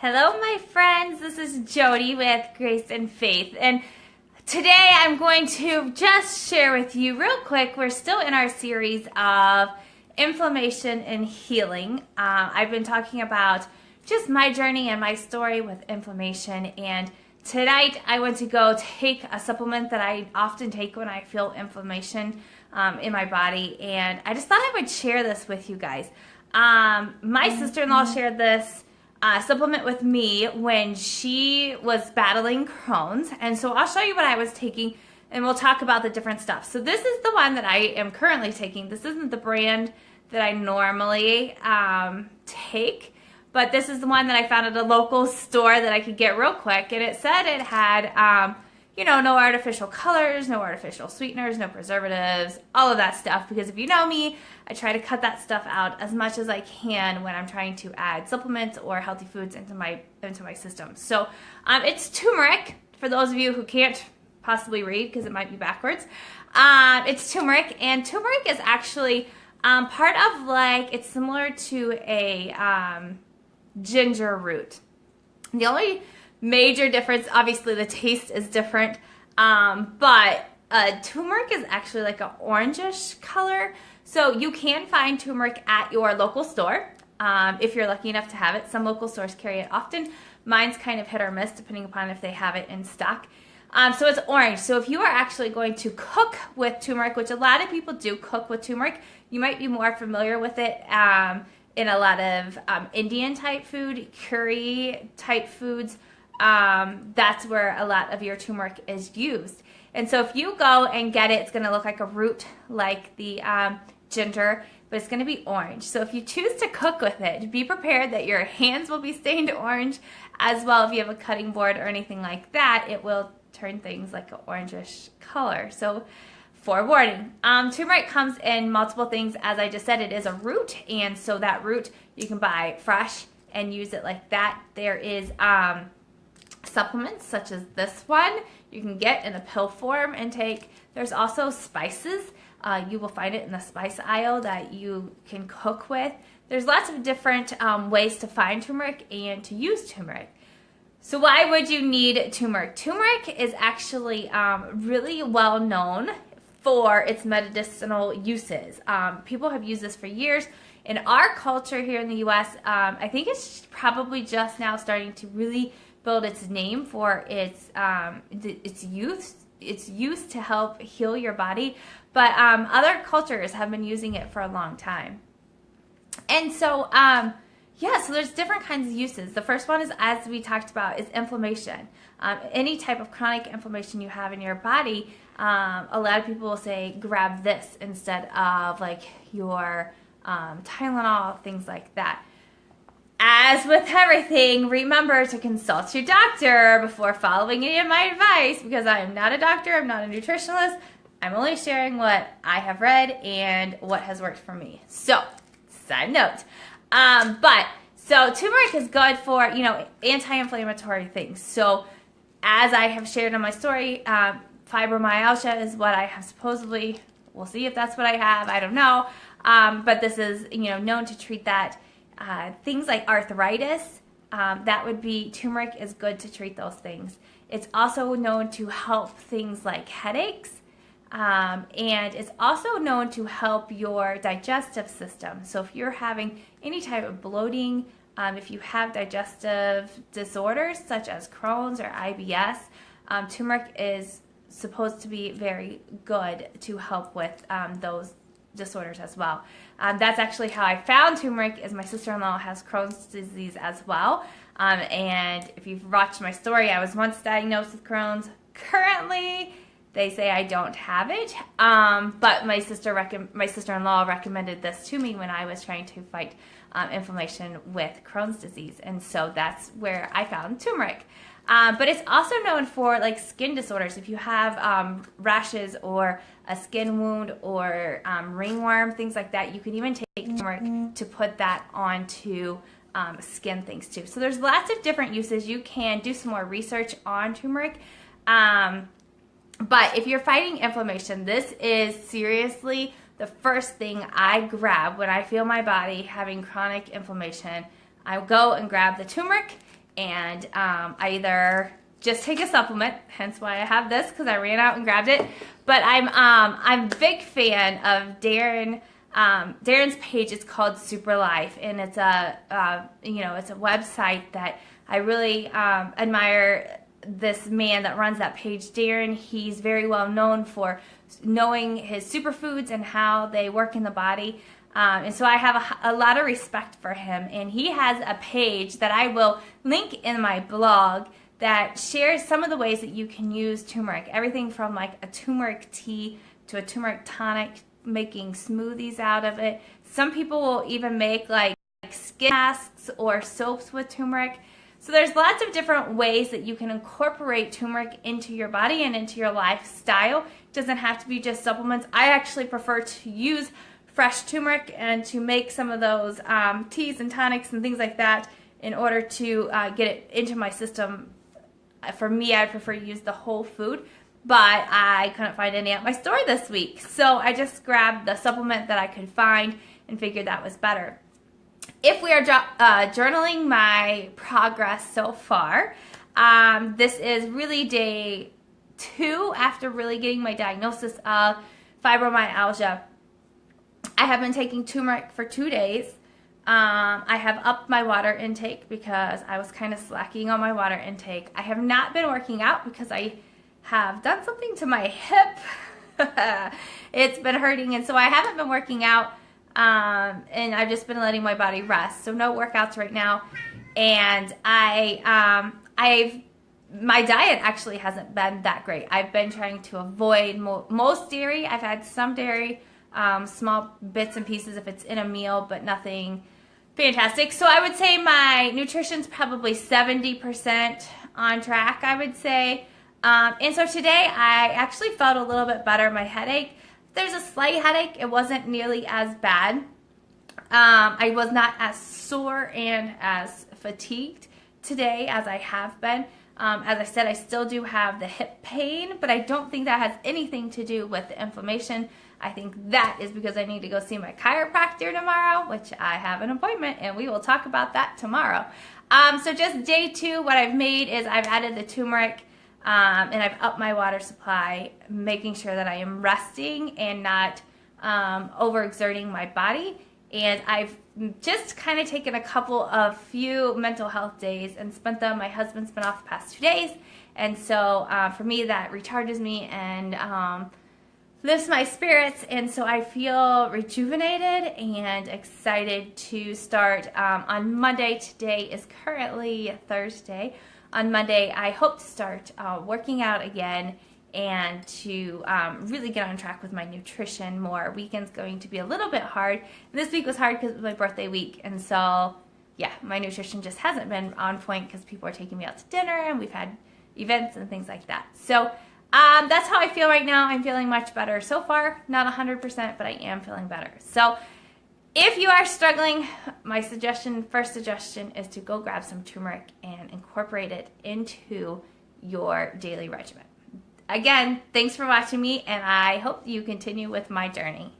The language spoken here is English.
Hello, my friends. This is Jody with Grace and Faith, and today I'm going to just share with you real quick. We're still in our series of inflammation and healing. I've been talking about just my journey and my story with inflammation, and tonight I want to go take a supplement that I often take when I feel inflammation in my body, and I just thought I would share this with you guys. My sister-in-law shared this supplement with me when she was battling Crohn's, and so I'll show you what I was taking and we'll talk about the different stuff. So this is the one that I am currently taking. This isn't the brand that I normally take, but this is the one that I found at a local store that I could get real quick, and it said it had no artificial colors, no artificial sweeteners, no preservatives, all of that stuff, because if you know me, I try to cut that stuff out as much as I can when I'm trying to add supplements or healthy foods into my system. So it's turmeric, for those of you who can't possibly read because it might be backwards. It's turmeric, and turmeric is actually part of, it's similar to a ginger root. The only major difference, obviously the taste is different, but turmeric is actually like an orangish color. So you can find turmeric at your local store if you're lucky enough to have it. Some local stores carry it often. Mine's kind of hit or miss depending upon if they have it in stock. So it's orange. So if you are actually going to cook with turmeric, which a lot of people do cook with turmeric, you might be more familiar with it in a lot of Indian type food, curry type foods. That's where a lot of your turmeric is used. And so if you go and get it, it's going to look like a root like the ginger, but it's going to be orange. So if you choose to cook with it, be prepared that your hands will be stained orange as well. If you have a cutting board or anything like that, it will turn things like an orangish color. So forewarning. Turmeric comes in multiple things. As I just said, it is a root, and so that root you can buy fresh and use it like that. There is supplements such as this one you can get in a pill form and take. There's also spices. You will find it in the spice aisle that you can cook with. There's lots of different ways to find turmeric and to use turmeric. So why would you need turmeric? Turmeric is actually really well known for its medicinal uses. People have used this for years. In our culture here in the U.S., I think it's probably just now starting to really build its name for its use to help heal your body. But other cultures have been using it for a long time. And so, so there's different kinds of uses. The first one is, as we talked about, is inflammation. Any type of chronic inflammation you have in your body, a lot of people will say, grab this instead of your Tylenol, things like that. As with everything, remember to consult your doctor before following any of my advice, because I am not a doctor, I'm not a nutritionist. I'm only sharing what I have read and what has worked for me. So, side note. So turmeric is good for, anti-inflammatory things. So, as I have shared in my story, fibromyalgia is what I have supposedly, we'll see if that's what I have, I don't know. But this is, known to treat that. Things like arthritis, that would be, turmeric is good to treat those things. It's also known to help things like headaches, and it's also known to help your digestive system. So if you're having any type of bloating, if you have digestive disorders such as Crohn's or IBS, turmeric is supposed to be very good to help with those disorders as well. That's actually how I found turmeric, is my sister-in-law has Crohn's disease as well. And if you've watched my story, I was once diagnosed with Crohn's. Currently, they say I don't have it, but my sister-in-law recommended this to me when I was trying to fight inflammation with Crohn's disease, and so that's where I found turmeric. But it's also known for skin disorders. If you have rashes or a skin wound or ringworm, things like that, you can even take turmeric to put that onto skin things too. So there's lots of different uses. You can do some more research on turmeric. But if you're fighting inflammation, this is seriously the first thing I grab when I feel my body having chronic inflammation. I go and grab the turmeric, and I either just take a supplement, hence why I have this, because I ran out and grabbed it. But I'm a big fan of Darren. Darren's page is called Super Life, and it's a it's a website that I really admire. This man that runs that page, Darren, he's very well known for knowing his superfoods and how they work in the body. And so I have a lot of respect for him. And he has a page that I will link in my blog that shares some of the ways that you can use turmeric. Everything from like a turmeric tea to a turmeric tonic, making smoothies out of it. Some people will even make like skin masks or soaps with turmeric. So there's lots of different ways that you can incorporate turmeric into your body and into your lifestyle. It doesn't have to be just supplements. I actually prefer to use fresh turmeric and to make some of those teas and tonics and things like that in order to get it into my system. For me, I prefer to use the whole food, but I couldn't find any at my store this week. So I just grabbed the supplement that I could find and figured that was better. If we are journaling my progress so far, this is really day 2 after really getting my diagnosis of fibromyalgia. I have been taking turmeric for 2 days. I have upped my water intake because I was kind of slacking on my water intake. I have not been working out because I have done something to my hip. It's been hurting, and so I haven't been working out. And I've just been letting my body rest. So no workouts right now. And my diet actually hasn't been that great. I've been trying to avoid most dairy. I've had some dairy, small bits and pieces if it's in a meal, but nothing fantastic. So I would say my nutrition's probably 70% on track, I would say. And so today I actually felt a little bit better. My headache, there's a slight headache. It wasn't nearly as bad. I was not as sore and as fatigued today as I have been. As I said, I still do have the hip pain, but I don't think that has anything to do with the inflammation. I think that is because I need to go see my chiropractor tomorrow, which I have an appointment, and we will talk about that tomorrow. So just day 2, what I've made is I've added the turmeric, and I've upped my water supply, making sure that I am resting and not overexerting my body. And I've just kind of taken a few mental health days and spent them. My husband's been off the past 2 days. And so for me, that recharges me and lifts my spirits. And so I feel rejuvenated and excited to start on Monday. Today is currently Thursday. On Monday, I hope to start working out again and to really get on track with my nutrition more. Weekend's going to be a little bit hard. And this week was hard because it was my birthday week. And so, yeah, my nutrition just hasn't been on point because people are taking me out to dinner and we've had events and things like that. So that's how I feel right now. I'm feeling much better so far. Not 100%, but I am feeling better. So if you are struggling, my first suggestion is to go grab some turmeric and incorporate it into your daily regimen. Again, thanks for watching me, and I hope you continue with my journey.